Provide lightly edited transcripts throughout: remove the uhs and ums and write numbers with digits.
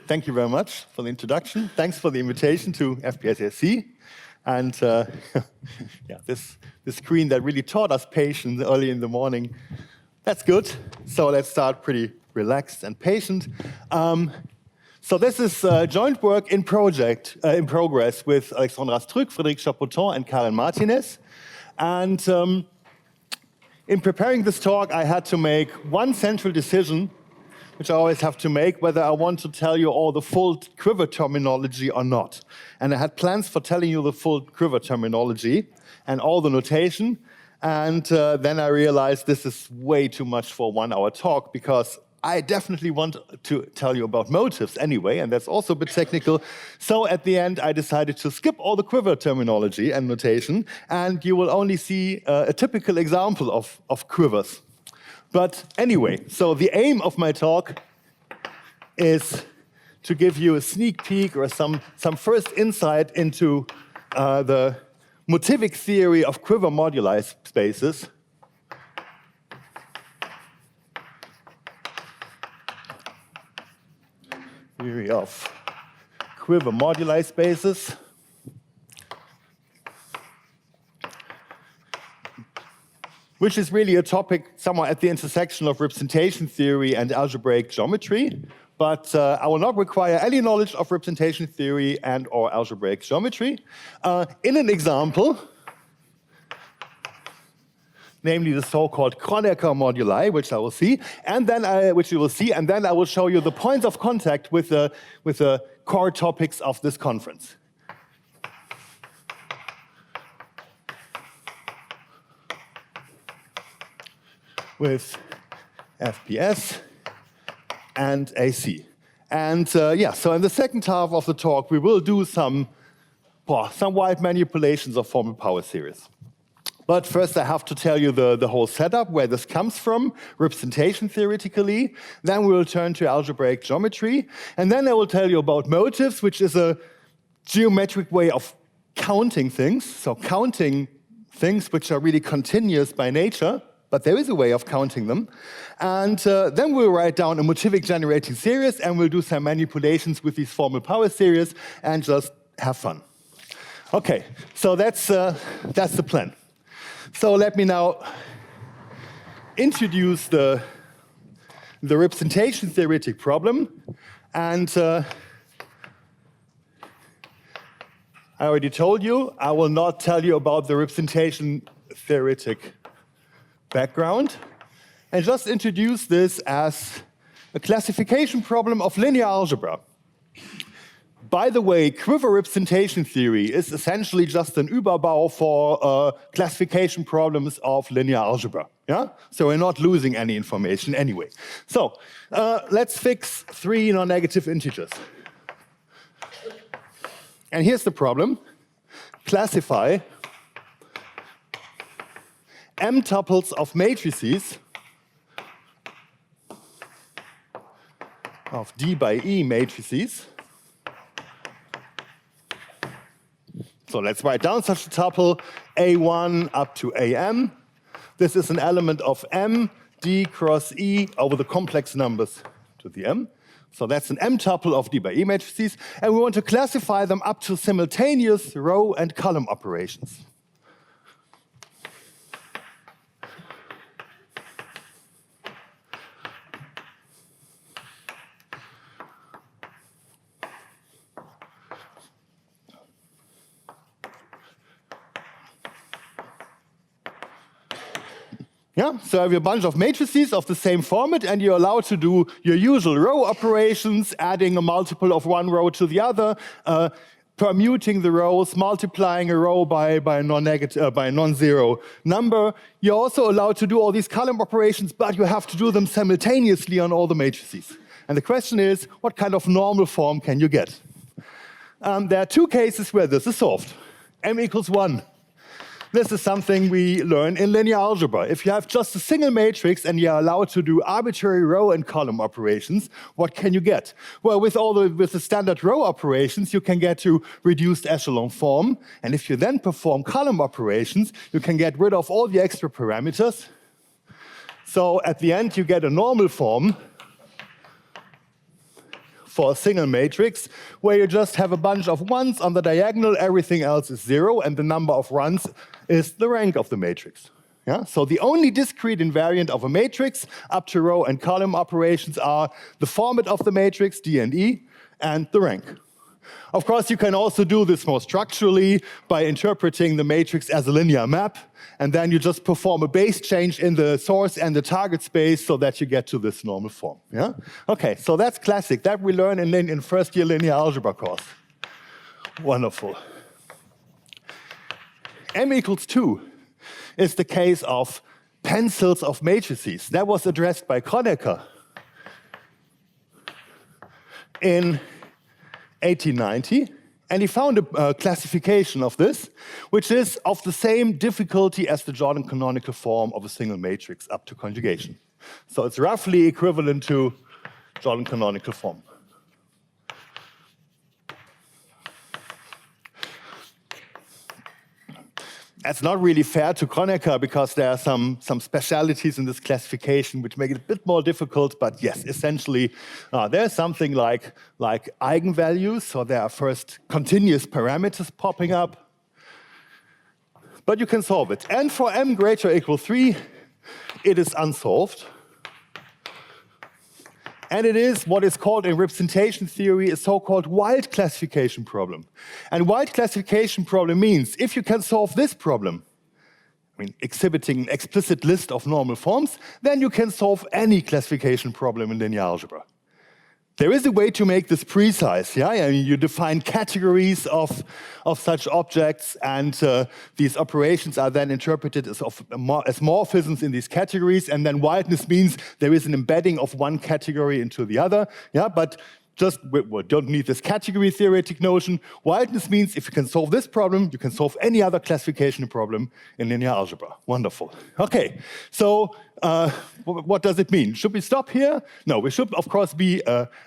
Thank you very much for the introduction. Thanks for the invitation to FPSAC. And yeah, this screen that really taught us patience early in the morning, that's good. So let's start pretty relaxed and patient. So this is joint work in progress with Alexandra Struck, Frédéric Chapoton, and Karen Martinez. And in preparing this talk, I had to make one central decision, which I always have to make, whether I want to tell you all the full quiver terminology or not. And I had plans for telling you the full quiver terminology and all the notation. And then I realized this is way too much for a 1 hour talk, because I definitely want to tell you about motives anyway, and that's also a bit technical. So at the end, I decided to skip all the quiver terminology and notation, and you will only see a typical example of quivers. But anyway, so the aim of my talk is to give you a sneak peek or some first insight into the Motivic theory of quiver moduli spaces. Theory of quiver moduli spaces. Which is really a topic somewhere at the intersection of representation theory and algebraic geometry. But I will not require any knowledge of representation theory and or algebraic geometry. In an example, namely the so-called Kronecker moduli, which I will see, and then which you will see, and then I will show you the points of contact with the core topics of this conference. With FPS and AC. And yeah, so in the second half of the talk, we will do some wide manipulations of formal power series. But first, I have to tell you the whole setup, where this comes from, representation theoretically. Then we will turn to algebraic geometry. And then I will tell you about motives, which is a geometric way of counting things. So counting things which are really continuous by nature, but there is a way of counting them. And then we'll write down a Motivic generating series, and we'll do some manipulations with these formal power series and just have fun. Okay, so that's the plan. So let me now introduce the representation theoretic problem. And I already told you, I will not tell you about the representation theoretic background, and just introduce this as a classification problem of linear algebra. By the way, quiver representation theory is essentially just an Überbau for classification problems of linear algebra. Yeah? So we're not losing any information anyway. So let's fix 3 non-negative integers. And here's the problem. Classify m tuples of matrices of D by E matrices. So let's write down such a tuple, A1 up to AM. This is an element of M, D cross E over the complex numbers to the M. So that's an M tuple of D by E matrices. And we want to classify them up to simultaneous row and column operations. Yeah, so I have a bunch of matrices of the same format, and you're allowed to do your usual row operations, adding a multiple of one row to the other, permuting the rows, multiplying a row by a non-zero number. You're also allowed to do all these column operations, but you have to do them simultaneously on all the matrices. And the question is, what kind of normal form can you get? There are 2 cases where this is solved. M equals 1. This is something we learn in linear algebra. If you have just a single matrix and you're allowed to do arbitrary row and column operations, what can you get? Well, with the standard row operations, you can get to reduced echelon form. And if you then perform column operations, you can get rid of all the extra parameters. So at the end, you get a normal form for a single matrix where you just have a bunch of ones on the diagonal, everything else is 0, and the number of runs is the rank of the matrix. Yeah? So the only discrete invariant of a matrix up to row and column operations are the format of the matrix, D and E, and the rank. Of course, you can also do this more structurally by interpreting the matrix as a linear map, and then you just perform a base change in the source and the target space so that you get to this normal form. Yeah? Okay, so that's classic. That we learn in first-year linear algebra course. Wonderful. M equals 2 is the case of pencils of matrices. That was addressed by Reineke in 1890, and he found a classification of this, which is of the same difficulty as the Jordan canonical form of a single matrix up to conjugation. So it's roughly equivalent to Jordan canonical form. That's not really fair to Reineke because there are some specialities in this classification which make it a bit more difficult, but yes, essentially there's something like eigenvalues, so there are first continuous parameters popping up, but you can solve it. And for m greater or equal 3, it is unsolved. And it is what is called in representation theory a so-called wild classification problem. And wild classification problem means if you can solve this problem, exhibiting an explicit list of normal forms, then you can solve any classification problem in linear algebra. There is a way to make this precise. Yeah? I mean, you define categories of such objects, and these operations are then interpreted as morphisms in these categories, and then wildness means there is an embedding of one category into the other. Yeah? But we don't need this category theoretic notion. Wildness means if you can solve this problem, you can solve any other classification problem in linear algebra. Wonderful. Okay, so what does it mean? Should we stop here? No, we should, of course, be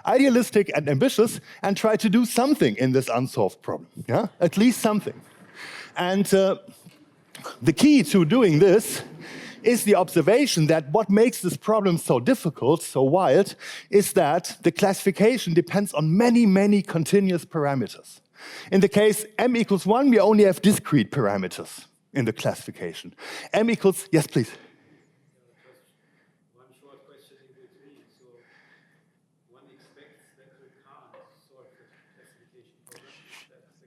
idealistic and ambitious and try to do something in this unsolved problem. Yeah? At least something. And the key to doing this is the observation that what makes this problem so difficult, so wild, is that the classification depends on many, many continuous parameters. In the case m equals 1, we only have discrete parameters in the classification. M equals, yes, please. One short question in between. So one expects that we can't solve the classification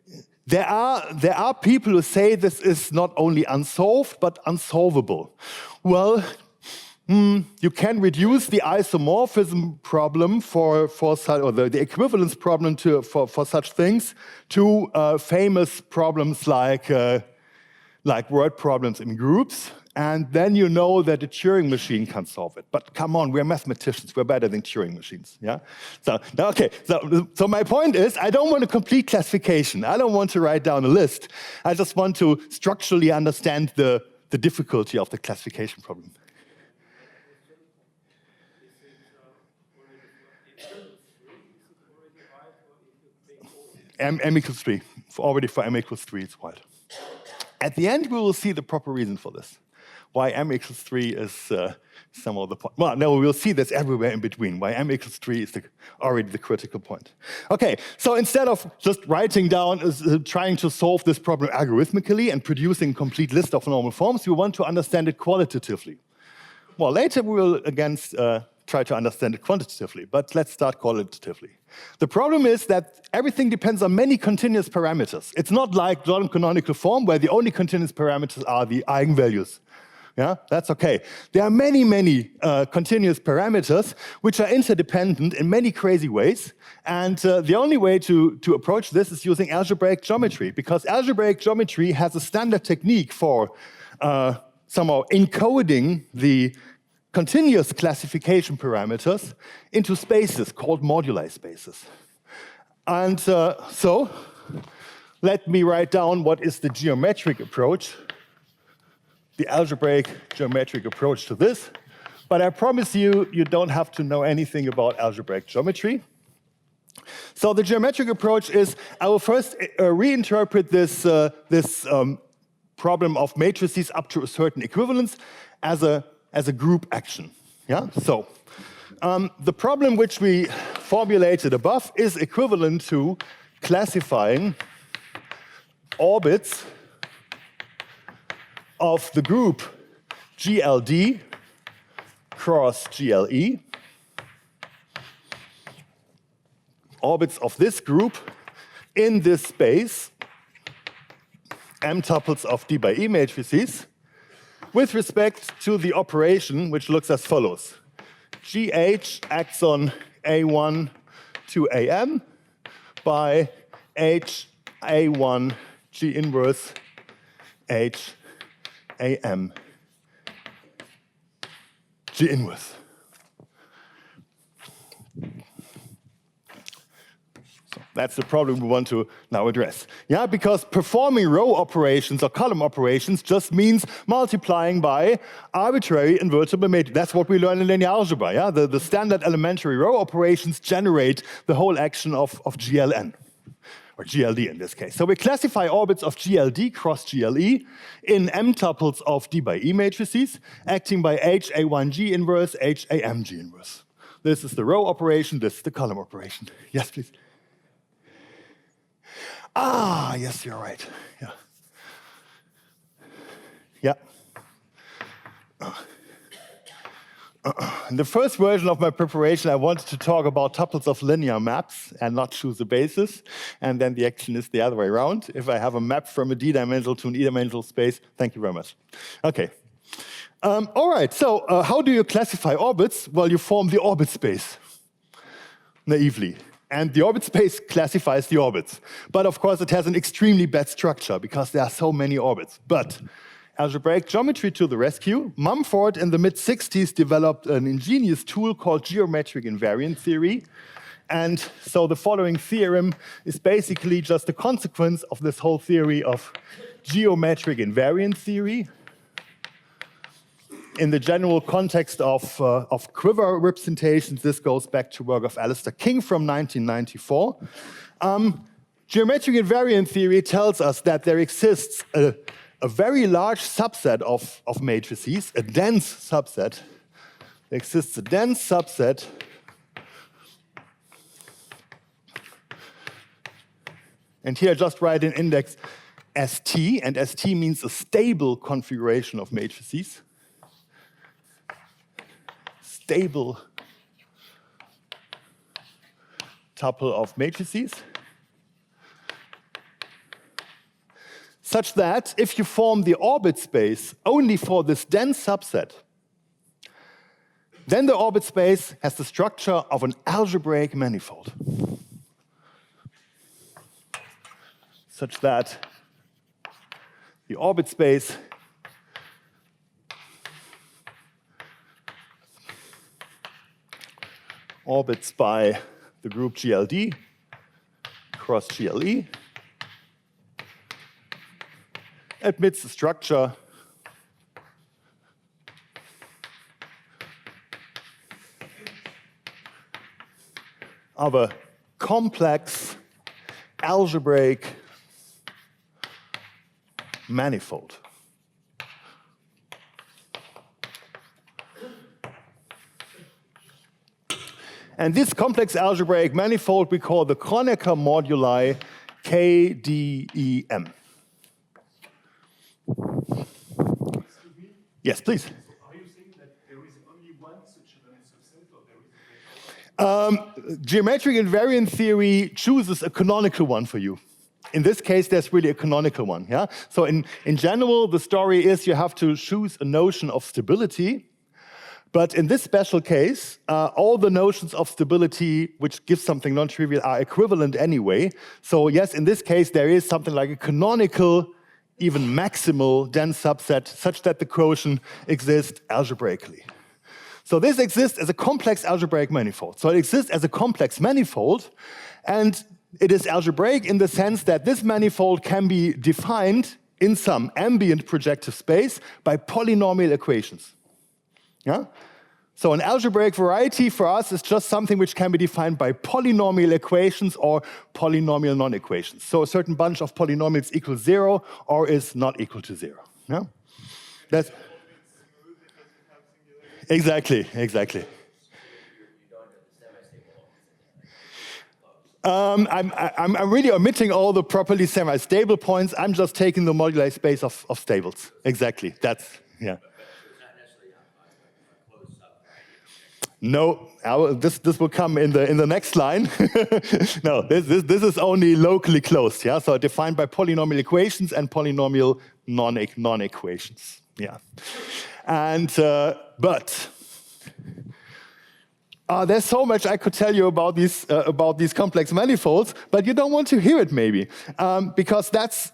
problem. There are people who say this is not only unsolved, but unsolvable. Well, you can reduce the isomorphism problem or the equivalence problem for such things to famous problems like word problems in groups. And then you know that a Turing machine can solve it. But come on, we're mathematicians. We're better than Turing machines. Yeah. So my point is, I don't want a complete classification. I don't want to write down a list. I just want to structurally understand the difficulty of the classification problem. M equals 3. Already for m equals 3, it's wild. At the end, we will see the proper reason for this. Why m equals 3 is some of the point. Well, no, we'll see this everywhere in between. Why m equals 3 is already the critical point. Okay, so instead of just writing down, trying to solve this problem algorithmically and producing a complete list of normal forms, we want to understand it qualitatively. Well, later we will again try to understand it quantitatively, but let's start qualitatively. The problem is that everything depends on many continuous parameters. It's not like Jordan canonical form where the only continuous parameters are the eigenvalues. Yeah, that's okay. There are many, many continuous parameters which are interdependent in many crazy ways. And the only way to approach this is using algebraic geometry, because algebraic geometry has a standard technique for somehow encoding the continuous classification parameters into spaces called moduli spaces. And so let me write down what is the geometric approach, the algebraic geometric approach to this. But I promise you, you don't have to know anything about algebraic geometry. So the geometric approach is, I will first reinterpret this problem of matrices up to a certain equivalence as a group action. Yeah. So the problem which we formulated above is equivalent to classifying orbits of the group GLD cross GLE, orbits of this group in this space, M tuples of D by E matrices, with respect to the operation which looks as follows. GH acts on A1 to AM by H A1 G inverse H AM G inverse. So that's the problem we want to now address. Yeah, because performing row operations or column operations just means multiplying by arbitrary invertible matrices. That's what we learn in linear algebra. Yeah, the standard elementary row operations generate the whole action of GLN. Or GLD in this case. So we classify orbits of GLD cross GLE in M tuples of D by E matrices, acting by H A1G inverse, H AMG inverse. This is the row operation, this is the column operation. Yes, please. Ah, yes, you're right. Yeah. Yeah. In the first version of my preparation, I wanted to talk about tuples of linear maps and not choose a basis. And then the action is the other way around. If I have a map from a D-dimensional to an E-dimensional space, thank you very much. Okay. All right, so how do you classify orbits? Well, you form the orbit space, naively. And the orbit space classifies the orbits. But of course, it has an extremely bad structure because there are so many orbits. But algebraic geometry to the rescue. Mumford in the mid-60s developed an ingenious tool called geometric invariant theory. And so the following theorem is basically just a consequence of this whole theory of geometric invariant theory. In the general context of quiver representations, this goes back to work of Alistair King from 1994. Geometric invariant theory tells us that there exists a very large subset of matrices, a dense subset. There exists a dense subset and here I just write an index ST, and ST means a stable configuration of matrices. Stable tuple of matrices. Such that if you form the orbit space only for this dense subset, then the orbit space has the structure of an algebraic manifold. Such that the orbit space orbits by the group GLD cross GLE admits the structure of a complex algebraic manifold. And this complex algebraic manifold we call the Kronecker moduli KDEM. Yes, please. So are you saying that there is only one such a subset, or there is a Geometric invariant theory chooses a canonical one for you. In this case, there's really a canonical one. Yeah? So in general, the story is you have to choose a notion of stability. But in this special case, all the notions of stability which give something non-trivial are equivalent anyway. So yes, in this case, there is something like a canonical, even maximal dense subset such that the quotient exists algebraically. So this exists as a complex algebraic manifold. So it exists as a complex manifold, and it is algebraic in the sense that this manifold can be defined in some ambient projective space by polynomial equations. Yeah? So an algebraic variety for us is just something which can be defined by polynomial equations or polynomial non-equations. So a certain bunch of polynomials equals 0 or is not equal to 0. Yeah? That's exactly. I'm really omitting all the properly semi-stable points. I'm just taking the moduli space of stables. Exactly. That's, yeah. No, this will come in the next line. No, this is only locally closed. Yeah, so defined by polynomial equations and polynomial non-equations. Yeah, and but there's so much I could tell you about these complex manifolds, but you don't want to hear it maybe because that's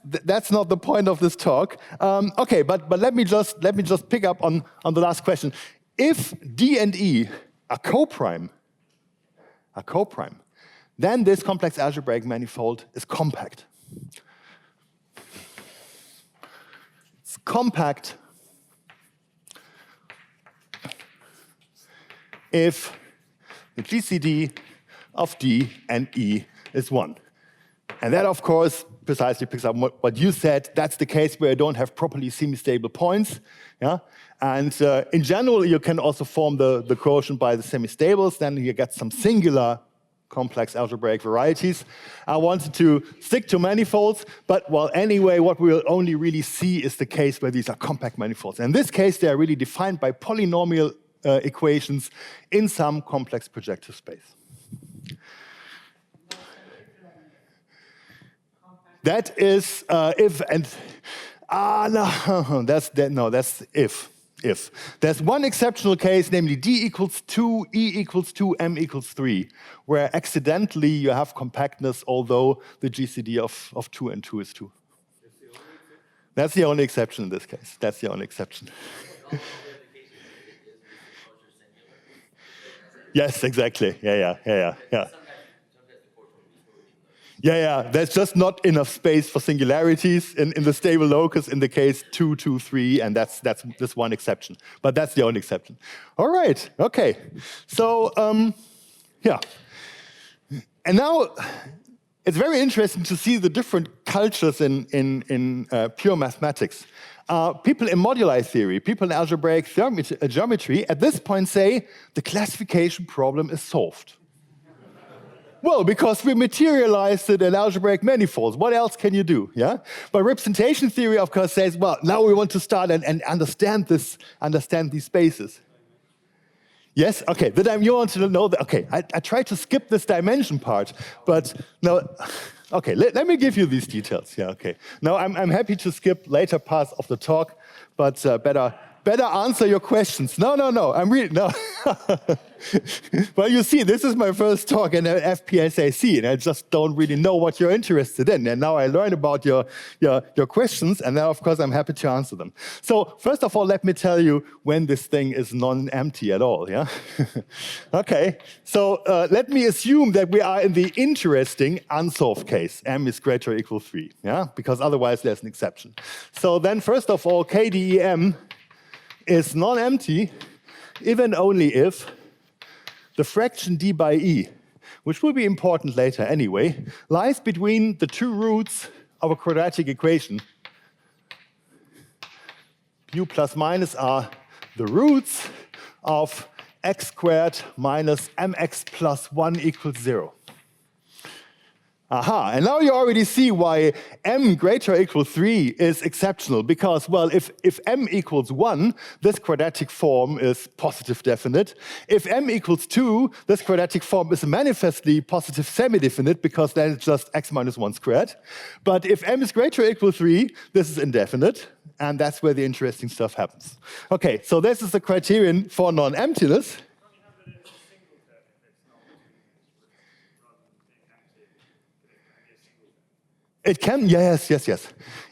not the point of this talk. Okay, but let me just pick up on the last question. If D and E are coprime, then this complex algebraic manifold is compact. It's compact if the GCD of D and E is 1. And that, of course, precisely picks up what you said. That's the case where you don't have properly semi-stable points. Yeah? And in general, you can also form the quotient by the semi-stables. Then you get some singular complex algebraic varieties. I wanted to stick to manifolds, but well, anyway, what we will only really see is the case where these are compact manifolds. In this case, they are really defined by polynomial equations in some complex projective space. That is if and that's if. There's one exceptional case, namely D equals 2, E equals 2, M equals 3, where accidentally you have compactness, although the GCD of 2 and 2 is 2. That's the only exception in this case. That's the only exception. Yes, exactly. Yeah, there's just not enough space for singularities in the stable locus in the case 2, 2, 3, and that's this one exception. But that's the only exception. All right, okay. So, yeah. And now it's very interesting to see the different cultures in pure mathematics. People in moduli theory, people in algebraic geometry, at this point say the classification problem is solved. Well, because we materialized it in algebraic manifolds. What else can you do? Yeah. But representation theory, of course, says, well, now we want to start and understand these spaces. Yes. Okay. You want to know that? Okay. I tried to skip this dimension part, but no. Okay. Let me give you these details. Yeah. Okay. Now I'm happy to skip later parts of the talk, but better answer your questions. No. I'm really no. Well, you see, this is my first talk in FPSAC, and I just don't really know what you're interested in. And now I learn about your questions, and now, of course, I'm happy to answer them. So, first of all, let me tell you when this thing is non-empty at all. Yeah. Okay. So let me assume that we are in the interesting unsolved case. M is greater or equal 3. Yeah, because otherwise there's an exception. So then, first of all, KDEM is non-empty if and only if the fraction d by e, which will be important later anyway, lies between the two roots of a quadratic equation. U plus minus are the roots of x squared minus mx plus 1 equals 0. Aha, and now you already see why m greater or equal 3 is exceptional, because, well, if m equals 1, this quadratic form is positive definite. If m equals 2, this quadratic form is manifestly positive semi-definite, because then it's just x minus 1 squared. But if m is greater or equal 3, this is indefinite, and that's where the interesting stuff happens. Okay, so this is the criterion for non-emptiness. It can, yes.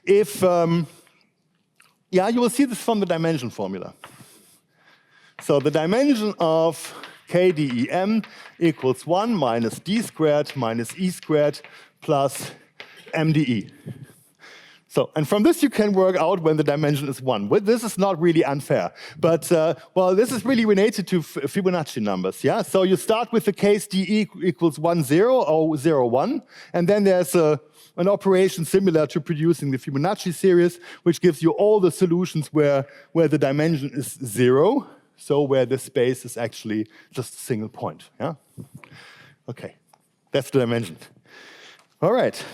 If, yeah, you will see this from the dimension formula. So the dimension of KDEM equals 1 minus d squared minus e squared plus mdE. So, and from this you can work out when the dimension is 1. Well, this is not really unfair, but well, this is really related to Fibonacci numbers. Yeah, so you start with the case DE equals 1, 0 or 0, 1, and then there's an operation similar to producing the Fibonacci series, which gives you all the solutions where the dimension is 0, so where the space is actually just a single point. Yeah. Okay. That's the dimension. All right.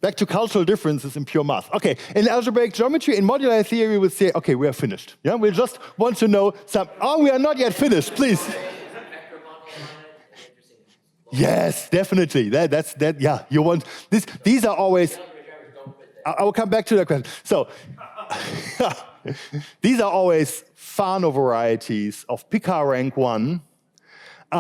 Back to cultural differences in pure math. Okay, in algebraic geometry, in modular theory, we say, okay, we are finished. Yeah, we just want to know some. Oh, we are not yet finished. Please. Yes, definitely. That's that. Yeah, you want this. These are always. I will come back to that question. So, these are always Fano varieties of Picard rank 1. They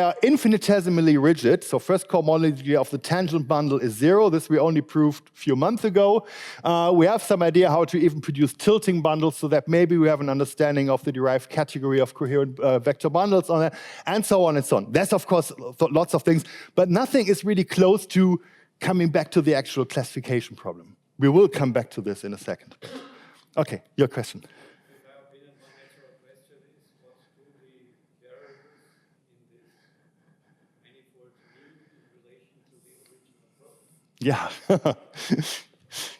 are infinitesimally rigid. So first cohomology of the tangent bundle is 0. This we only proved a few months ago. We have some idea how to even produce tilting bundles so that maybe we have an understanding of the derived category of coherent vector bundles on it, and so on and so on. There's, of course, lots of things, but nothing is really close to coming back to the actual classification problem. We will come back to this in a second. Okay, your question. Yeah.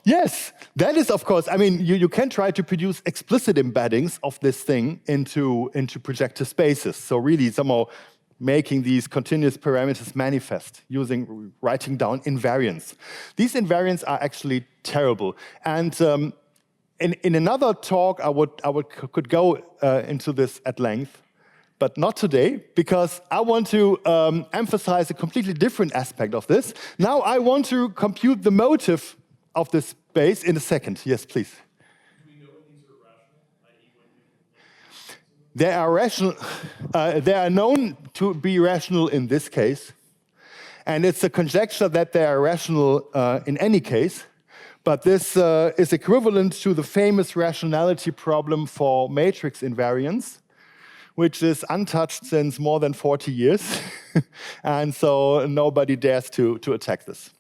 Yes, that is, of course, I mean, you can try to produce explicit embeddings of this thing into projective spaces. So really somehow making these continuous parameters manifest using writing down invariants. These invariants are actually terrible. And in another talk, I could go into this at length. But not today, because I want to emphasize a completely different aspect of this. Now I want to compute the motive of this space in a second. Yes, please. Do we know when these are rational, i.e. when They are rational. They are known to be rational in this case. And it's a conjecture that they are rational in any case. But this is equivalent to the famous rationality problem for matrix invariance, which is untouched since more than 40 years. And so nobody dares to attack this.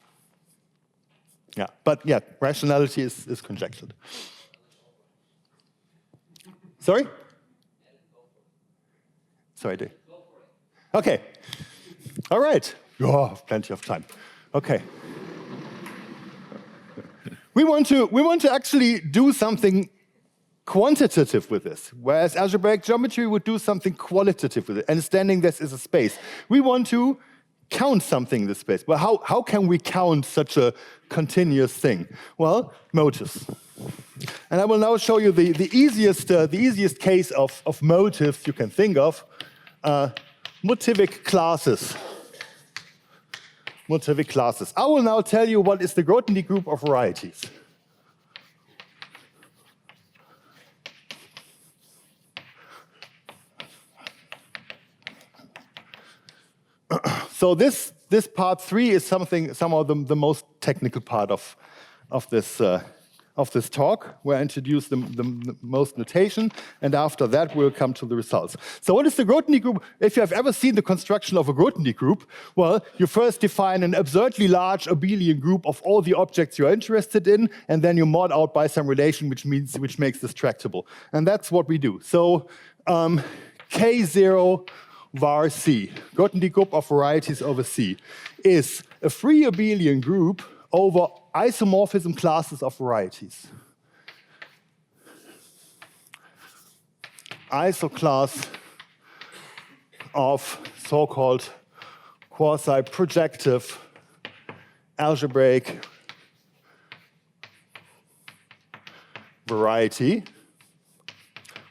Yeah, but yeah, rationality is conjectured. Sorry? Sorry, Dave. Okay. All right. Oh, plenty of time. Okay. We want to actually do something quantitative with this, whereas algebraic geometry would do something qualitative with it, understanding this is a space. We want to count something in the space. But how can we count such a continuous thing? Well, motives. And I will now show you the easiest case of motives you can think of. Motivic classes. Motivic classes. I will now tell you what is the Grothendieck group of varieties. So this part 3 is somehow the most technical part of this talk, where I introduce the most notation, and after that we'll come to the results. So what is the Grothendieck group? If you have ever seen the construction of a Grothendieck group, well, you first define an absurdly large abelian group of all the objects you're interested in, and then you mod out by some relation which makes this tractable. And that's what we do. So K0 var C, Grothendieck group of varieties over C, is a free abelian group over isomorphism classes of varieties. Isoclass of so-called quasi-projective algebraic variety,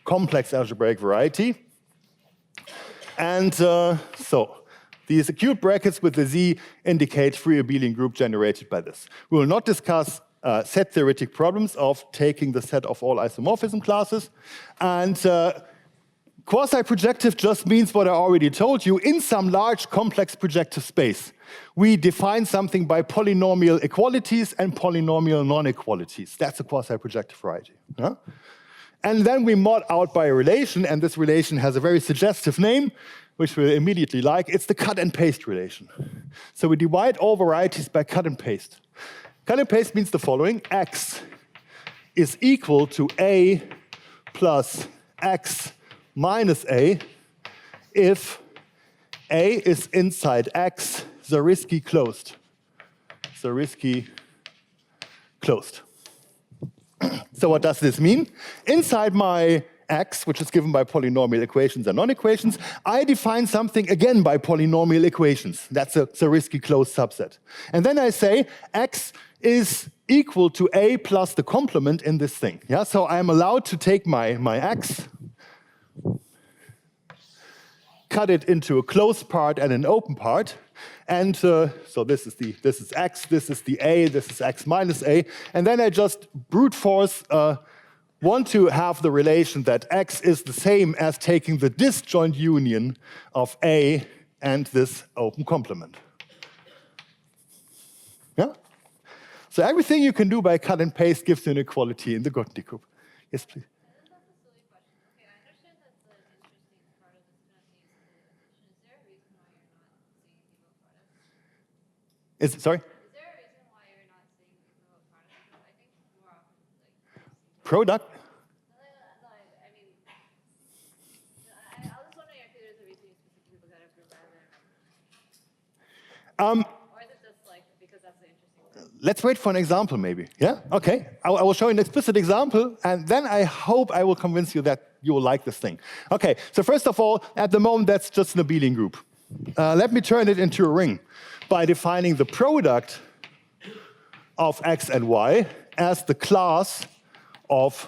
complex algebraic variety. And so these acute brackets with the Z indicate free abelian group generated by this. We will not discuss set theoretic problems of taking the set of all isomorphism classes. And quasi-projective just means what I already told you. In some large complex projective space, we define something by polynomial equalities and polynomial non-equalities. That's a quasi-projective variety. Yeah? And then we mod out by a relation, and this relation has a very suggestive name, which we'll immediately like. It's the cut and paste relation. So we divide all varieties by cut and paste. Cut and paste means the following. X is equal to A plus X minus A if A is inside X, Zariski closed. Zariski closed. So what does this mean? Inside my x, which is given by polynomial equations and non-equations, I define something again by polynomial equations. That's a Zariski closed subset. And then I say x is equal to a plus the complement in this thing. Yeah? So I'm allowed to take my x, cut it into a closed part and an open part. And so this is x, this is the a, this is x minus a. And then I just brute force want to have the relation that x is the same as taking the disjoint union of a and this open complement. Yeah? So everything you can do by cut and paste gives you an equality in the Grothendieck group. Yes, please. Sorry? Is there a reason why you're not seeing equivalent products? I think more often, Product? I mean, I was wondering if there's a reason you specifically look at it for rather or is it just like because that's the interesting thing? Let's wait for an example, maybe. Yeah? Okay. I will show you an explicit example, and then I hope I will convince you that you will like this thing. Okay. So first of all, at the moment, that's just an abelian group. Let me turn it into a ring by defining the product of x and y as the class of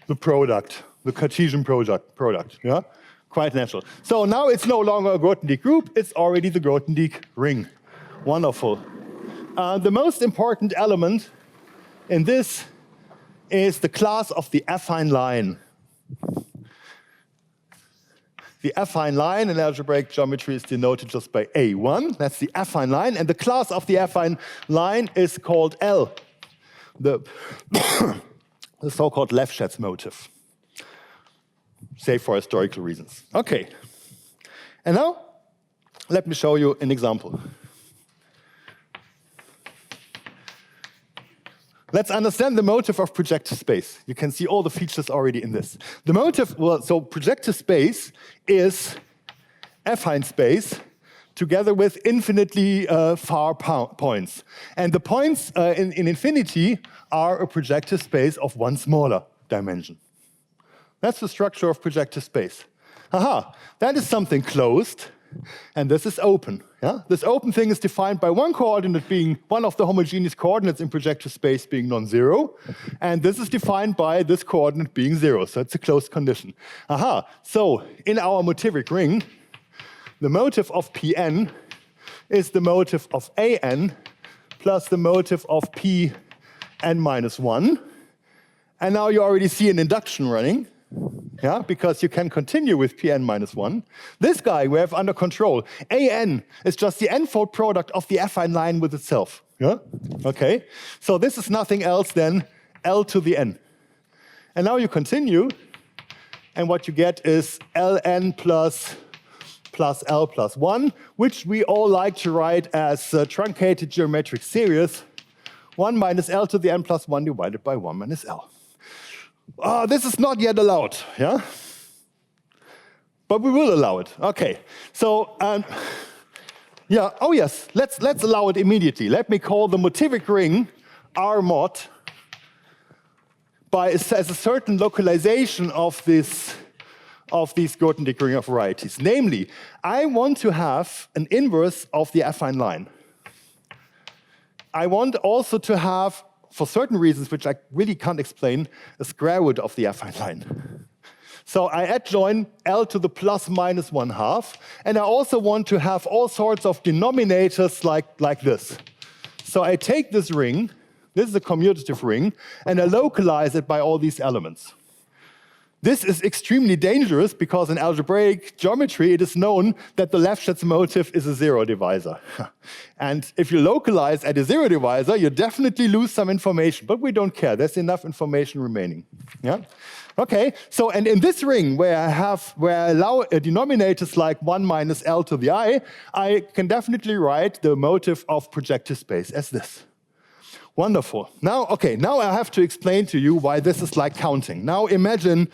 the product, the Cartesian product. Yeah? Quite natural. So now it's no longer a Grothendieck group, it's already the Grothendieck ring. Wonderful. The most important element in this is the class of the affine line. The affine line in algebraic geometry is denoted just by A1. That's the affine line. And the class of the affine line is called L, the so-called Lefschetz motive, save for historical reasons. Okay. And now, let me show you an example. Let's understand the motive of projective space. You can see all the features already in this. The motive, well, so projective space is affine space together with infinitely far points. And the points in infinity are a projective space of one smaller dimension. That's the structure of projective space. Aha, that is something closed, and this is open. Yeah? This open thing is defined by one coordinate being one of the homogeneous coordinates in projective space being non-zero, and this is defined by this coordinate being 0, so it's a closed condition. Aha, so in our motivic ring, the motive of Pn is the motive of An plus the motive of Pn minus 1. And now you already see an induction running. Yeah, because you can continue with Pn minus 1. This guy we have under control. An is just the n-fold product of the affine line with itself. Yeah? Okay, so this is nothing else than L to the n. And now you continue, and what you get is Ln plus L plus 1, which we all like to write as truncated geometric series, 1 minus L to the n plus 1 divided by 1 minus L. This is not yet allowed, yeah? But we will allow it. Okay, so, yeah, oh yes, let's allow it immediately. Let me call the motivic ring R mod as a certain localization of these Grothendieck ring of varieties. Namely, I want to have an inverse of the affine line. I want also to have, for certain reasons which I really can't explain, a square root of the affine line. So I adjoin L to the plus minus 1/2, and I also want to have all sorts of denominators like this. So I take this ring, this is a commutative ring, and I localize it by all these elements. This is extremely dangerous because in algebraic geometry it is known that the Lefschetz motive is a zero divisor. And if you localize at a zero divisor, you definitely lose some information, but we don't care. There's enough information remaining. Yeah? Okay, so and in this ring where I allow denominators like 1 minus L to the I can definitely write the motive of projective space as this. Wonderful. Now I have to explain to you why this is like counting. Now imagine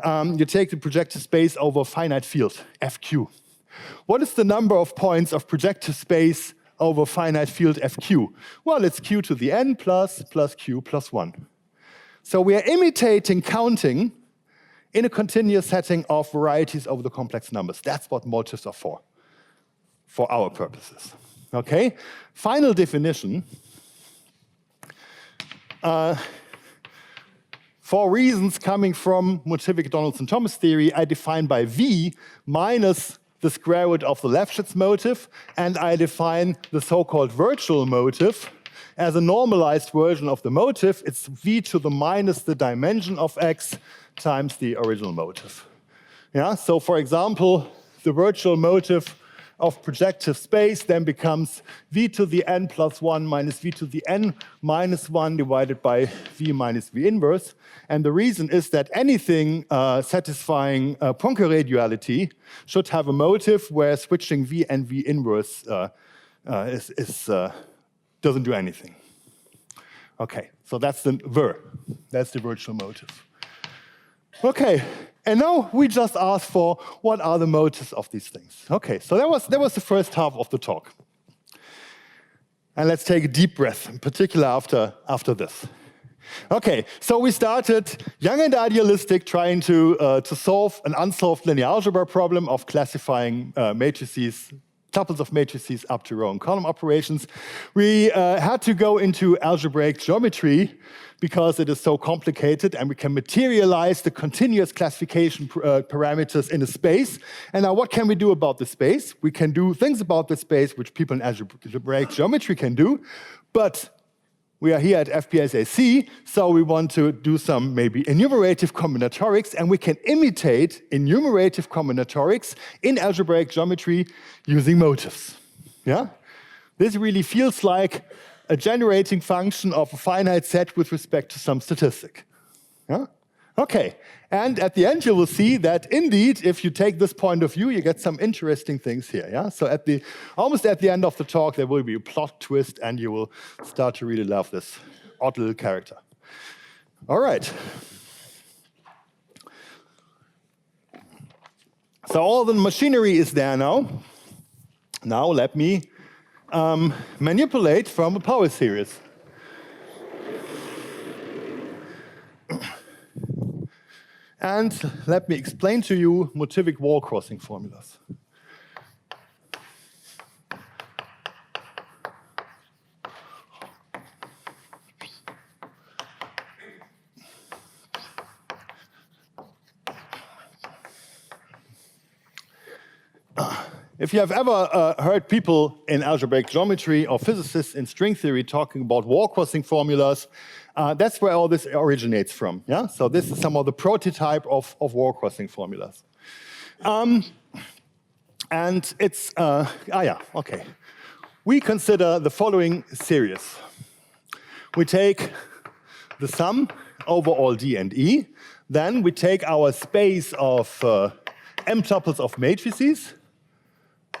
you take the projective space over a finite field, FQ. What is the number of points of projective space over finite field FQ? Well, it's Q to the n plus Q plus 1. So we are imitating counting in a continuous setting of varieties over the complex numbers. That's what motifs are for our purposes. Okay? Final definition. For reasons coming from Motivic, Donaldson, Thomas theory, I define by V minus the square root of the Lefschetz motive, and I define the so-called virtual motive as a normalized version of the motive. It's V to the minus the dimension of X times the original motive. Yeah, so for example, the virtual motive of projective space then becomes V to the n plus 1 minus V to the n minus 1 divided by V minus V inverse. And the reason is that anything satisfying Poincare duality should have a motive where switching V and V inverse doesn't do anything. Okay, so that's the virtual motive. Okay, and now we just asked for what are the motives of these things. Okay, so that was the first half of the talk. And let's take a deep breath, in particular after this. Okay, so we started young and idealistic, trying to solve an unsolved linear algebra problem of classifying matrices, tuples of matrices up to row and column operations. We had to go into algebraic geometry because it is so complicated, and we can materialize the continuous classification parameters in a space. And now what can we do about the space? We can do things about the space which people in algebraic geometry can do, but we are here at FPSAC, so we want to do some maybe enumerative combinatorics, and we can imitate enumerative combinatorics in algebraic geometry using motifs. Yeah? This really feels like a generating function of a finite set with respect to some statistic. Yeah? Okay, and at the end you will see that indeed, if you take this point of view, you get some interesting things here. Yeah? So almost at the end of the talk, there will be a plot twist, and you will start to really love this odd little character. All right. So all the machinery is there now. Now let me manipulate from a power series. And let me explain to you Motivic wall crossing formulas. If you have ever heard people in algebraic geometry or physicists in string theory talking about wall crossing formulas, that's where all this originates from. Yeah? So this is some of the prototype of wall crossing formulas. And it's, okay. We consider the following series. We take the sum over all D and E. Then we take our space of M tuples of matrices,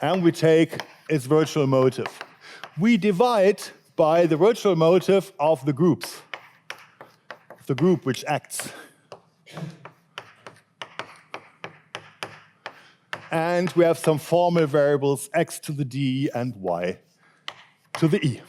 and we take its virtual motive. We divide by the virtual motive of the groups, the group which acts. And we have some formal variables, x to the d and y to the e.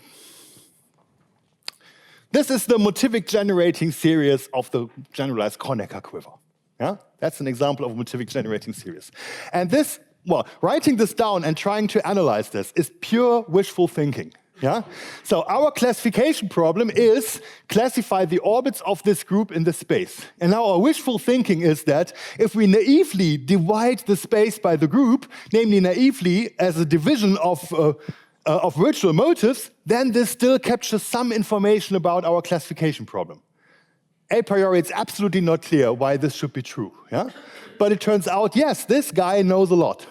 This is the Motivic generating series of the generalized Kronecker quiver. Yeah? That's an example of a Motivic generating series. And this, well, writing this down and trying to analyze this is pure wishful thinking. Yeah? So our classification problem is classify the orbits of this group in this space. And now our wishful thinking is that if we naively divide the space by the group, namely naively as a division of virtual motives, then this still captures some information about our classification problem. A priori, it's absolutely not clear why this should be true. Yeah? But it turns out, yes, this guy knows a lot.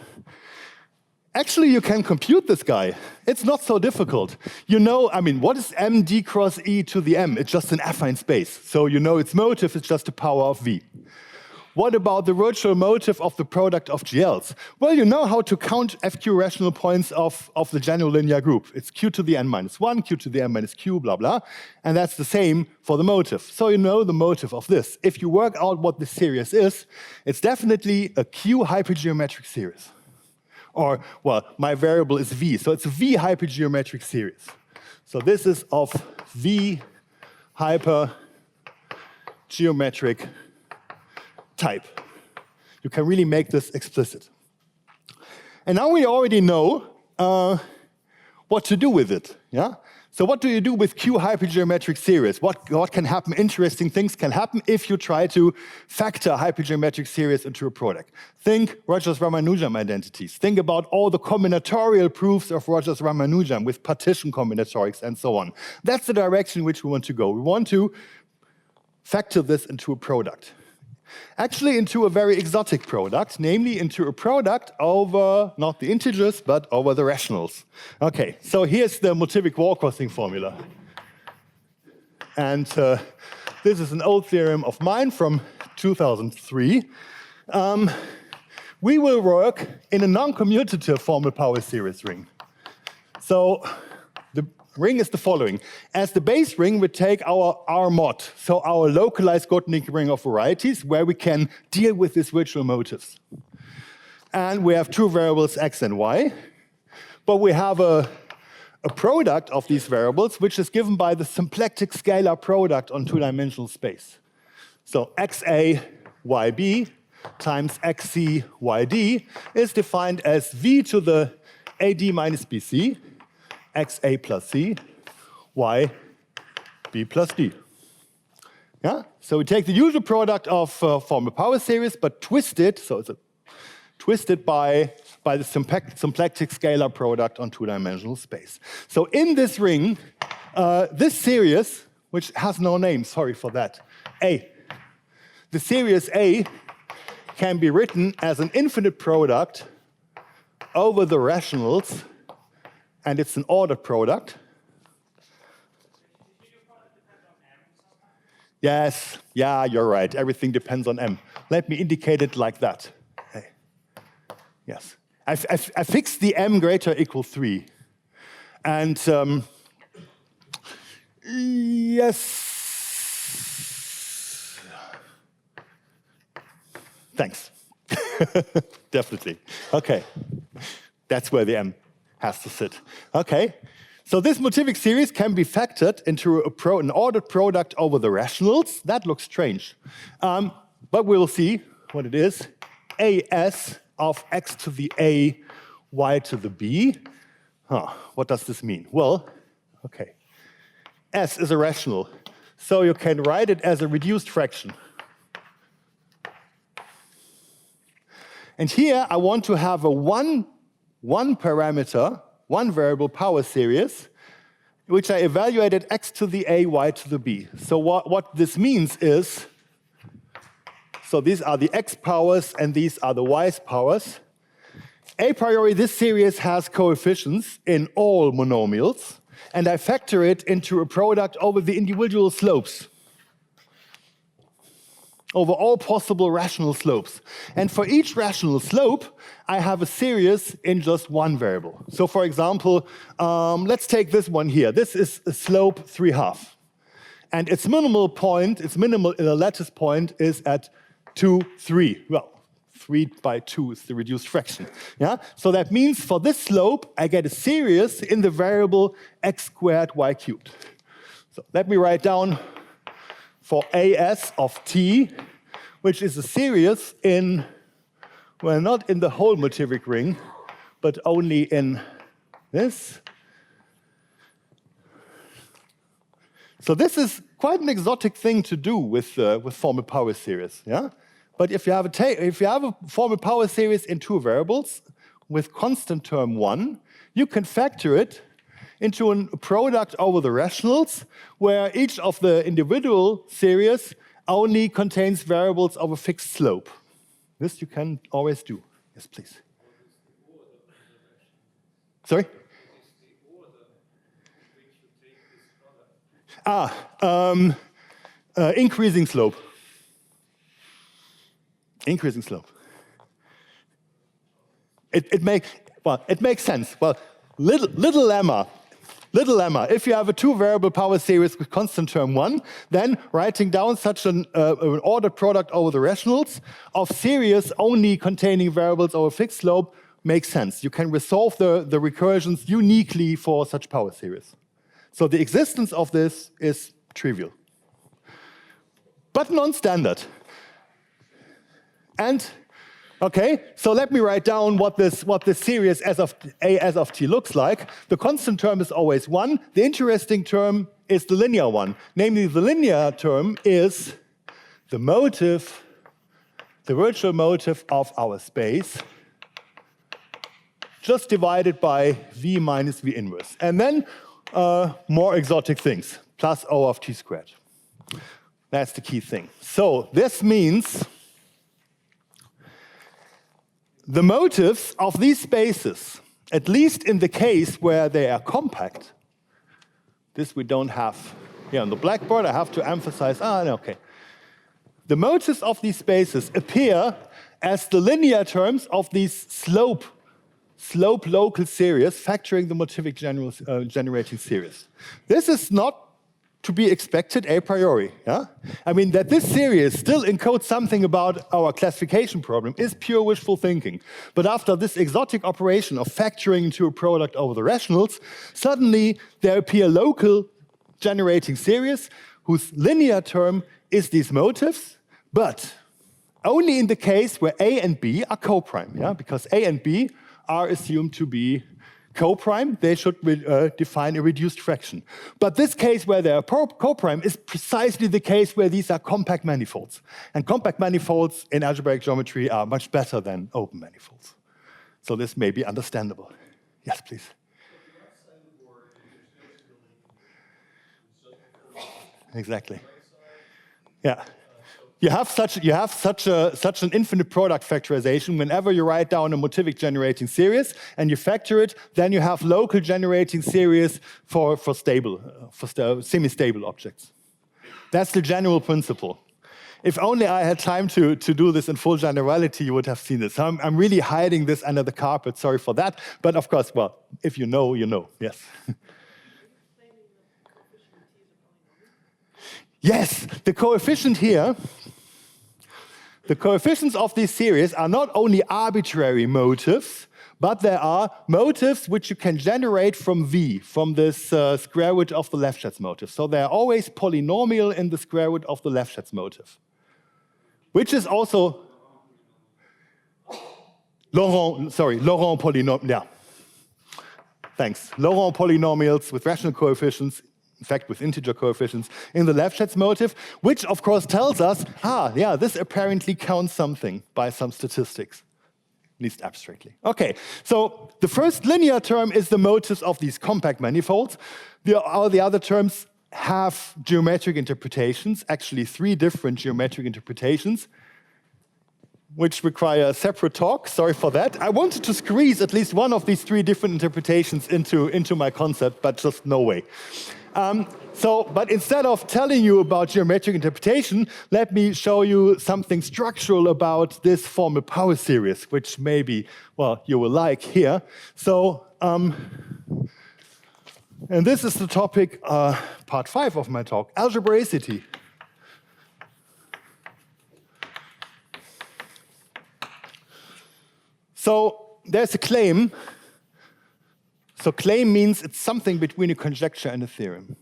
Actually, you can compute this guy. It's not so difficult. You know, I mean, what is m d cross e to the m? It's just an affine space. So you know its motive is just the power of v. What about the virtual motive of the product of GLs? Well, you know how to count FQ rational points of the general linear group. It's q to the n minus 1, q to the n minus q, blah, blah. And that's the same for the motive. So you know the motive of this. If you work out what this series is, it's definitely a q hypergeometric series. Or, well, my variable is v, so it's a v hypergeometric series. So this is of v hypergeometric type. You can really make this explicit. And now we already know what to do with it. Yeah? So what do you do with Q hypergeometric series? What can happen? Interesting things can happen if you try to factor hypergeometric series into a product. Think Rogers-Ramanujan identities. Think about all the combinatorial proofs of Rogers-Ramanujan with partition combinatorics and so on. That's the direction in which we want to go. We want to factor this into a product. Actually into a very exotic product, namely into a product over not the integers, but over the rationals. Okay, so here's the Motivic-Wall crossing formula. And this is an old theorem of mine from 2003. We will work in a non-commutative formal power series ring. So the ring is the following. As the base ring, we take our R mod, so our localized Grothendieck ring of varieties, where we can deal with these virtual motives. And we have two variables, x and y. But we have a product of these variables, which is given by the symplectic scalar product on two-dimensional space. So xa yb times xc yd is defined as v to the ad minus bc, xa plus c, y b plus d. Yeah? So we take the usual product of formal power series, but twist it, so it's twisted by the symplectic scalar product on two-dimensional space. So in this ring, this series, which has no name, sorry for that, A. The series A can be written as an infinite product over the rationals, and it's an ordered product. Yes, yeah, you're right. Everything depends on M. Let me indicate it like that. Okay. Yes. I fixed the M greater equal 3. And yes. Thanks. Definitely. Okay. That's where the M has to sit. Okay. So this Motivic series can be factored into an ordered product over the rationals. That looks strange. But we'll see what it is. As of x to the a, y to the b. What does this mean? Well, okay. S is a rational. So you can write it as a reduced fraction. And here I want to have a one parameter, one variable power series, which I evaluated x to the a, y to the b. So what this means is, so these are the x powers and these are the y powers. A priori, this series has coefficients in all monomials, and I factor it into a product over the individual slopes, over all possible rational slopes. And for each rational slope, I have a series in just one variable. So for example, let's take this one here. This is a slope 3/2. And its minimal point, its minimal lattice point is at 2, 3. Well, 3 by 2 is the reduced fraction. Yeah? So that means for this slope, I get a series in the variable x squared y cubed. So let me write down for as of t, which is a series in, well, not in the whole Motivic ring, but only in this. So this is quite an exotic thing to do with formal power series. Yeah? But if you have a formal power series in two variables with constant term 1, you can factor it into a product over the rationals, where each of the individual series only contains variables of a fixed slope. This you can always do. Yes, please. Sorry? Increasing slope. Increasing slope. It makes sense. Well, little lemma. Little lemma. If you have a two-variable power series with constant term 1, then writing down such an ordered product over the rationals of series only containing variables over fixed slope makes sense. You can resolve the recursions uniquely for such power series. So the existence of this is trivial, but non-standard. And okay, so let me write down what this series A as of t looks like. The constant term is always 1. The interesting term is the linear one. Namely, the linear term is the motive, the virtual motive of our space, just divided by V minus V inverse. And then more exotic things, plus O of t squared. That's the key thing. So this means the motives of these spaces, at least in the case where they are compact, this we don't have here on the blackboard. I have to emphasize, okay. The motives of these spaces appear as the linear terms of these slope local series factoring the Motivic generating series. This is not to be expected a priori. Yeah? I mean, that this series still encodes something about our classification problem is pure wishful thinking. But after this exotic operation of factoring into a product over the rationals, suddenly there appear local generating series whose linear term is these motives, but only in the case where A and B are co-prime. Yeah? Because A and B are assumed to be co-prime, they should define a reduced fraction. But this case where they are co-prime is precisely the case where these are compact manifolds. And compact manifolds in algebraic geometry are much better than open manifolds. So this may be understandable. Yes, please. Exactly. Yeah. You have such an infinite product factorization. Whenever you write down a Motivic generating series and you factor it, then you have local generating series for semi-stable objects. That's the general principle. If only I had time to do this in full generality, you would have seen this. I'm really hiding this under the carpet. Sorry for that. But of course, well, if you know, you know. Yes. Yes, the coefficient here. The coefficients of this series are not only arbitrary motives, but there are motives which you can generate from V, from this square root of the Lefschetz motive. So they are always polynomial in the square root of the Lefschetz motive, which is also Laurent polynomial. Yeah, thanks. Laurent polynomials with rational coefficients. In fact, with integer coefficients in the Lefschetz motive, which of course tells us, yeah, this apparently counts something by some statistics, at least abstractly. Okay, so the first linear term is the motives of these compact manifolds. All the other terms have geometric interpretations, actually 3 different geometric interpretations, which require a separate talk. Sorry for that. I wanted to squeeze at least one of these 3 different interpretations into my concept, but just no way. But instead of telling you about geometric interpretation, let me show you something structural about this formal power series, which maybe, well, you will like here. So, and this is the topic, part 5 of my talk, algebraicity. So there's a claim. So claim means it's something between a conjecture and a theorem.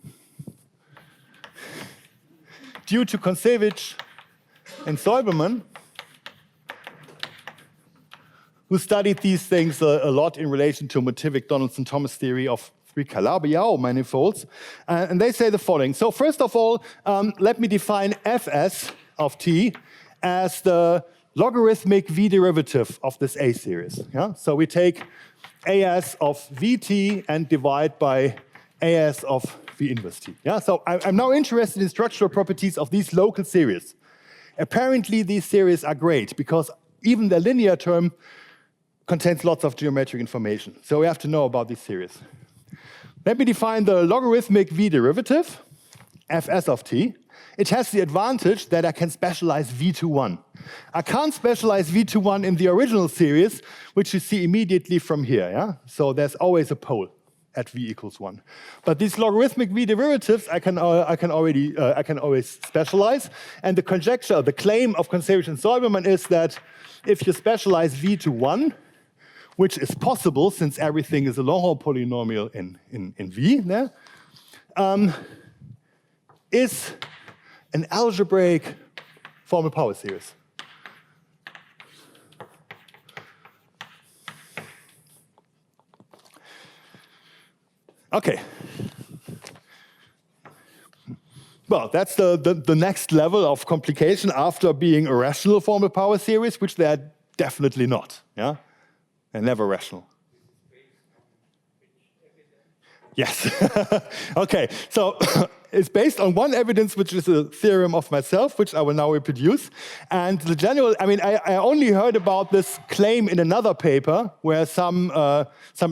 Due to Kontsevich and Soiberman, who studied these things a lot in relation to Motivic Donaldson-Thomas theory of 3 Calabi-Yau manifolds, and they say the following. So first of all, let me define Fs of t as the logarithmic V derivative of this A series. Yeah? So we take As of Vt and divide by As of V inverse t. Yeah? So I'm now interested in structural properties of these local series. Apparently, these series are great because even the linear term contains lots of geometric information. So we have to know about these series. Let me define the logarithmic V derivative, Fs of t. It has the advantage that I can specialize V to 1. I can't specialize V to 1 in the original series, which you see immediately from here. Yeah? So there's always a pole at V equals 1. But these logarithmic V derivatives, I can always specialize. And the conjecture, the claim of Kontsevich and Soiberman is that if you specialize V to 1, which is possible since everything is a Laurent polynomial in V, there, is an algebraic formal power series. Okay. Well, that's the next level of complication after being a rational formal power series, which they are definitely not. Yeah, they're never rational. Yes. Okay, so it's based on one evidence, which is a theorem of myself, which I will now reproduce. And the general, I mean, I only heard about this claim in another paper where some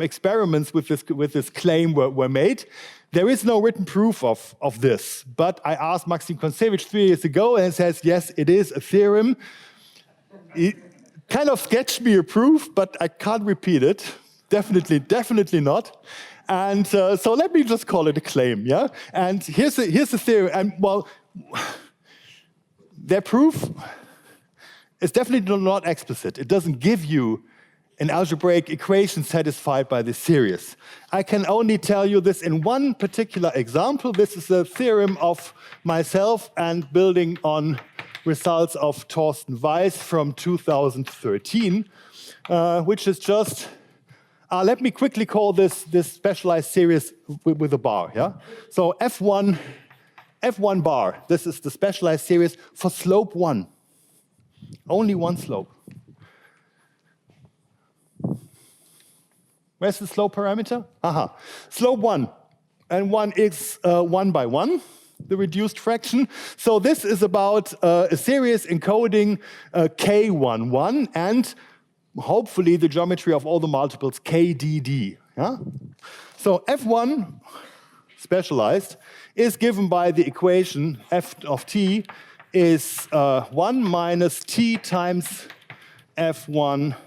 experiments with this claim were made. There is no written proof of this, but I asked Maxim Kontsevich 3 years ago, and he says, yes, it is a theorem. He kind of sketched me a proof, but I can't repeat it. Definitely not. And so let me just call it a claim, yeah? And here's the theory, and well, their proof is definitely not explicit. It doesn't give you an algebraic equation satisfied by this series. I can only tell you this in one particular example. This is a theorem of myself and building on results of Thorsten Weiss from 2013, which is just, let me quickly call this specialized series with a bar, yeah? So F1 bar, this is the specialized series for slope 1. Only one slope. Where's the slope parameter? Aha, slope 1. And 1 is 1 by 1, the reduced fraction. So this is about a series encoding K11 and hopefully the geometry of all the multiples KDD. Yeah? So F1 specialized is given by the equation f of t is 1 minus t times f1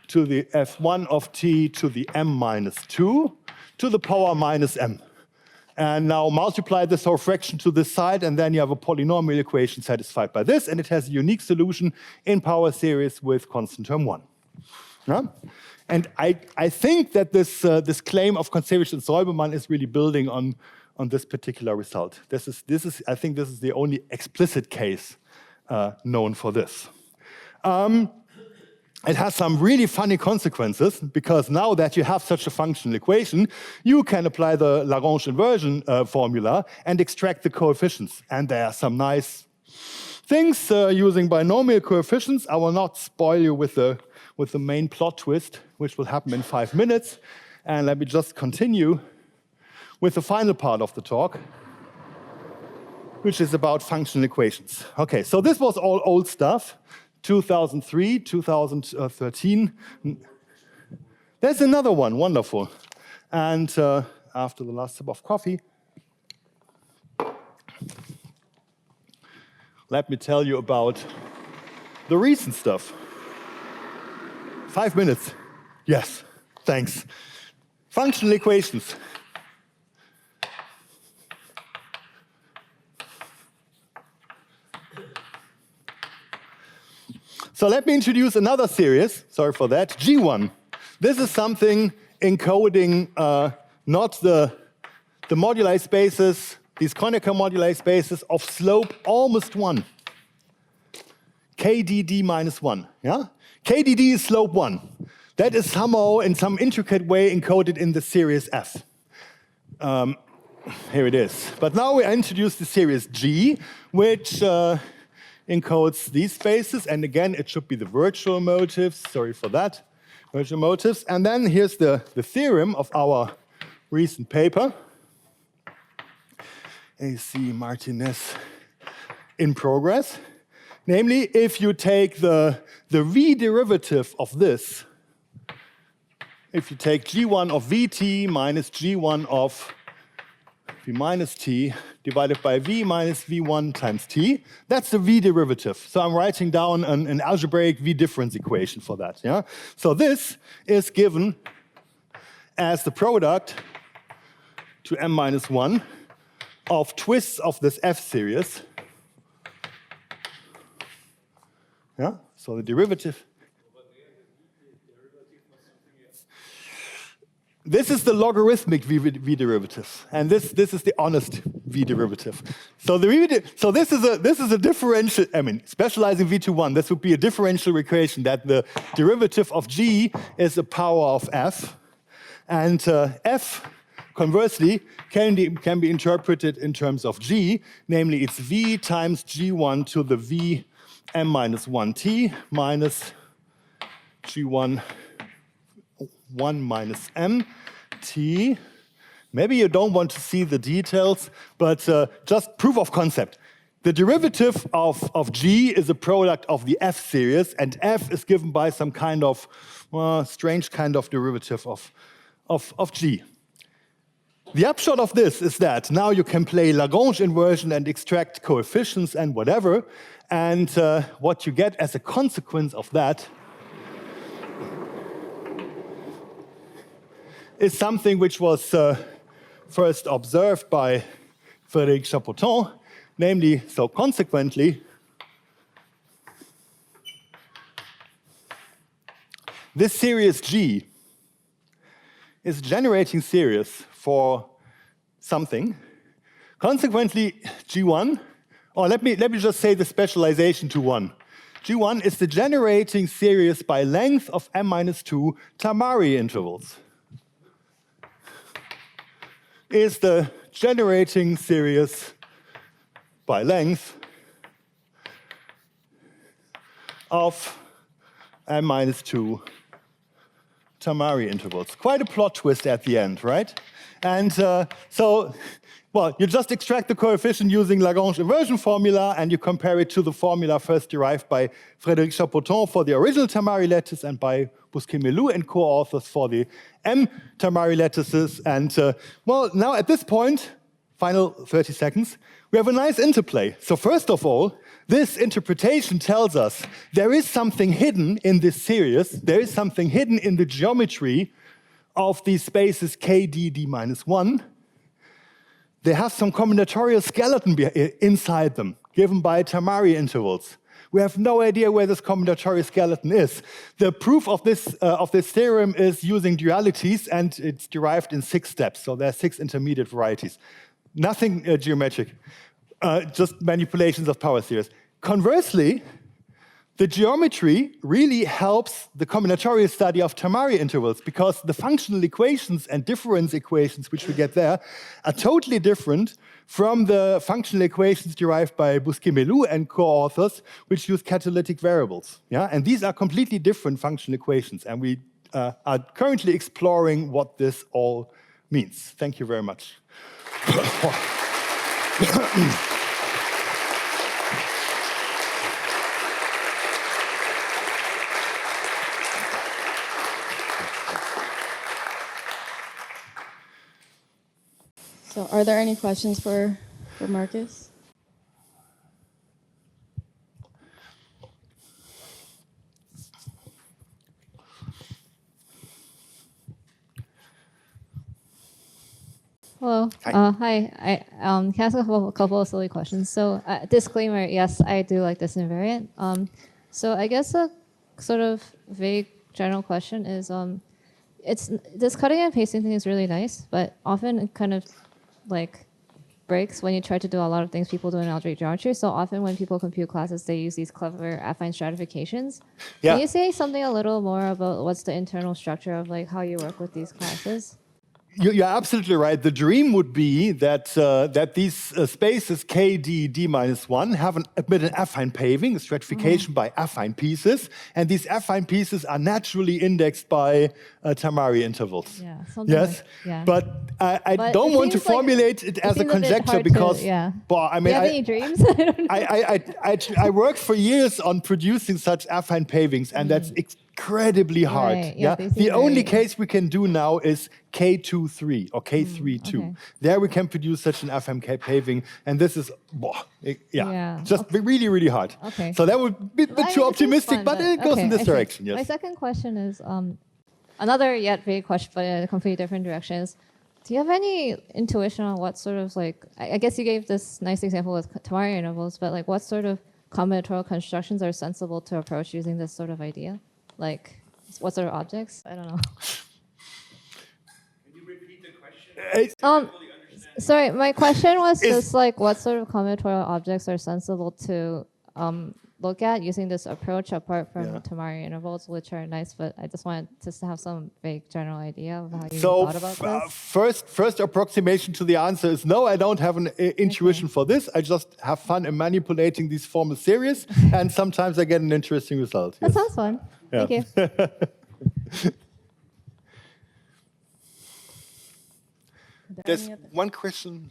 to the f1 of t to the m minus 2 to the power minus m. And now multiply this whole fraction to this side, and then you have a polynomial equation satisfied by this, and it has a unique solution in power series with constant term 1. Yeah? And I think that this claim of Kontsevich and Säubermann is really building on this particular result. I think this is the only explicit case known for this. It has some really funny consequences, because now that you have such a functional equation, you can apply the Lagrange inversion formula and extract the coefficients. And there are some nice things using binomial coefficients. I will not spoil you with the main plot twist, which will happen in 5 minutes. And let me just continue with the final part of the talk, which is about functional equations. Okay, so this was all old stuff. 2003, 2013. There's another one, wonderful. And after the last sip of coffee, let me tell you about the recent stuff. 5 minutes. Yes, thanks. Functional equations. So let me introduce another series, sorry for that, G1. This is something encoding not the moduli spaces, these Kronecker moduli spaces of slope almost 1. KDD minus 1, yeah? KDD is slope 1. That is somehow in some intricate way encoded in the series F. Here it is. But now we introduce the series G, which encodes these spaces, and again, it should be the virtual motives. Sorry for that, virtual motives. And then here's the theorem of our recent paper. AC Martinez in progress. Namely, if you take the V derivative of this, if you take G1 of Vt minus G1 of V minus t divided by V minus V1 times t. That's the V derivative. So I'm writing down an algebraic V difference equation for that. Yeah? So this is given as the product to m minus 1 of twists of this F series. Yeah? So the derivative. This is the logarithmic V derivative, and this is the honest V derivative. So this is a differential. I mean, specializing V to 1, this would be a differential equation that the derivative of G is a power of F, and F conversely, can be interpreted in terms of G, namely it's V times G1 to the V m minus 1t minus G1 1 minus m t. Maybe you don't want to see the details, but just proof of concept. The derivative of G is a product of the F series, and F is given by some kind of strange kind of derivative of G. The upshot of this is that now you can play Lagrange inversion and extract coefficients and whatever, and what you get as a consequence of that is something which was first observed by Frédéric Chapoton, namely, so consequently, this series G is generating series for something. Consequently, G1, or let me just say the specialization to 1. G1 is the generating series by length of m minus 2 Tamari intervals. Is the generating series by length of m minus 2 Tamari intervals. Quite a plot twist at the end, right? And well, you just extract the coefficient using Lagrange inversion formula, and you compare it to the formula first derived by Frédéric Chapoton for the original Tamari lattice and by Bousquet-Melou and co-authors for the M Tamari lattices. And well, now at this point, final 30 seconds, we have a nice interplay. So first of all, this interpretation tells us there is something hidden in this series, there is something hidden in the geometry of these spaces K, D, D minus 1. They have some combinatorial skeleton inside them, given by Tamari intervals. We have no idea where this combinatorial skeleton is. The proof of this theorem is using dualities, and it's derived in 6 steps. So there are 6 intermediate varieties. Nothing geometric, just manipulations of power series. Conversely, the geometry really helps the combinatorial study of Tamari intervals, because the functional equations and difference equations which we get there are totally different from the functional equations derived by Bousquet-Melou and co-authors, which use catalytic variables. Yeah? And these are completely different functional equations, and we are currently exploring what this all means. Thank you very much. So are there any questions for Markus? Hello. Hi. I can ask a couple of silly questions. So disclaimer, yes, I do like this invariant. So I guess a sort of vague general question is, this cutting and pasting thing is really nice, but often it kind of like breaks when you try to do a lot of things people do in algebraic geometry. So often when people compute classes, they use these clever affine stratifications. Yeah. Can you say something a little more about what's the internal structure of like how you work with these classes? You're absolutely right. The dream would be that that these spaces K, D, D minus 1 have admit an affine paving, a stratification by affine pieces, and these affine pieces are naturally indexed by Tamari intervals. Yeah, something yes, like, yeah. but I But don't it want to seems like- formulate it as a seems a bit conjecture hard to- because, yeah. well, I Do mean, you have any dreams? I don't know. I worked for years on producing such affine pavings, and that's incredibly hard. Right, yeah, they The seem only very- case we can do now is K23 or K32. okay. There we can produce such an affine paving, and this is, Yeah, just really, really hard. Okay. So that would be a bit Well, I too mean, it seems optimistic, fun, but it goes okay, in I this see. direction, yes. My second question is another yet vague question, but in a completely different direction. Is, do you have any intuition on what sort of like? I guess you gave this nice example with Tamari intervals, but like, what sort of combinatorial constructions are sensible to approach using this sort of idea? Like, what sort of objects? I don't know. Can you repeat the question? Fully understand. Sorry, my question was just like, what sort of combinatorial objects are sensible to look at using this approach apart from Yeah. Tamari intervals, which are nice, but I just wanted just to have some vague general idea of how you So thought about this. first approximation to the answer is no, I don't have an intuition for this. I just have fun in manipulating these formal series, and sometimes I get an interesting result. That Yes. sounds fun. Yeah. Thank you. Are there There's any other- one question.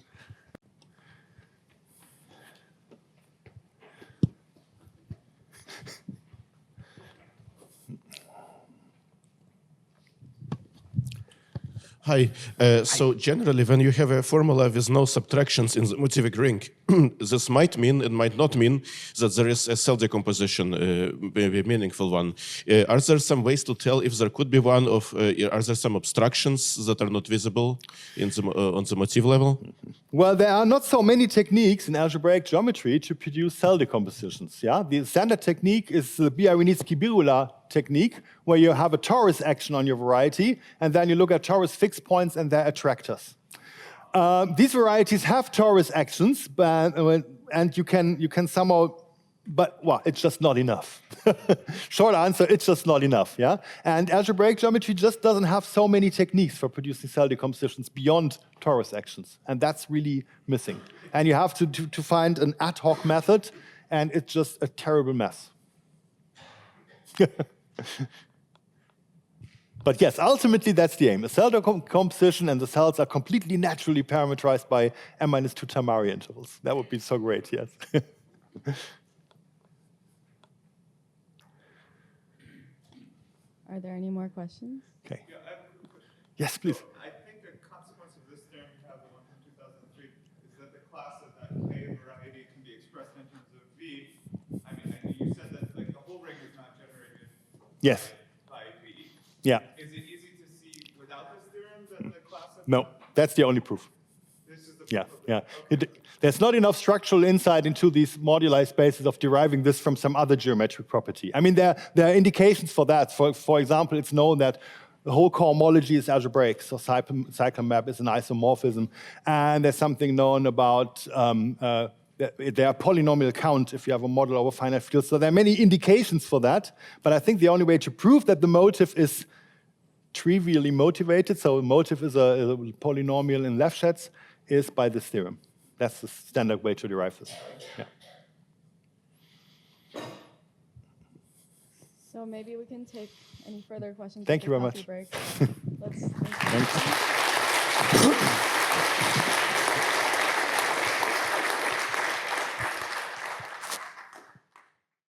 Hi. So generally, when you have a formula with no subtractions in the Motivic ring, this might mean and might not mean that there is a cell decomposition, maybe a meaningful one. Are there some ways to tell if there could be one of? Are there some obstructions that are not visible in the, on the motif level? Well, there are not so many techniques in algebraic geometry to produce cell decompositions. Yeah, the standard technique is the Biarinitzky-Birula technique, where you have a torus action on your variety, and then you look at torus fixed points and their attractors. These varieties have torus actions, and you can somehow, but well, it's just not enough. Short answer, it's just not enough. Yeah, and algebraic geometry just doesn't have so many techniques for producing cell decompositions beyond torus actions, and that's really missing. And you have to find an ad hoc method, and it's just a terrible mess. But yes, ultimately that's the aim. A cell decomposition, and the cells are completely naturally parameterized by n-2 Tamari intervals. That would be so great, yes. Are there any more questions? Okay. Yeah, I have a quick question. Yes, please. I think a consequence of this theorem you have, the one from 2003, is that the class of that K variety can be expressed in terms of V. I mean, you said that like the whole ring is not generated Yes. by V. Yeah. Is it easy to see without this theorem that the class of No, that's the only proof. this is the Yeah, proof of yeah. it? Okay. There's not enough structural insight into these moduli spaces of deriving this from some other geometric property. I mean, there are indications for that. For example, it's known that the whole cohomology is algebraic, so cyclone map is an isomorphism. And there's something known about there are polynomial count if you have a model over finite fields. So there are many indications for that. But I think the only way to prove that the motive is trivially motivated, so a motive is a polynomial in Lefschetz, is by this theorem. That's the standard way to derive this. Yeah. So maybe we can take any further questions. Thank after you very coffee much. break. Let's. Thanks.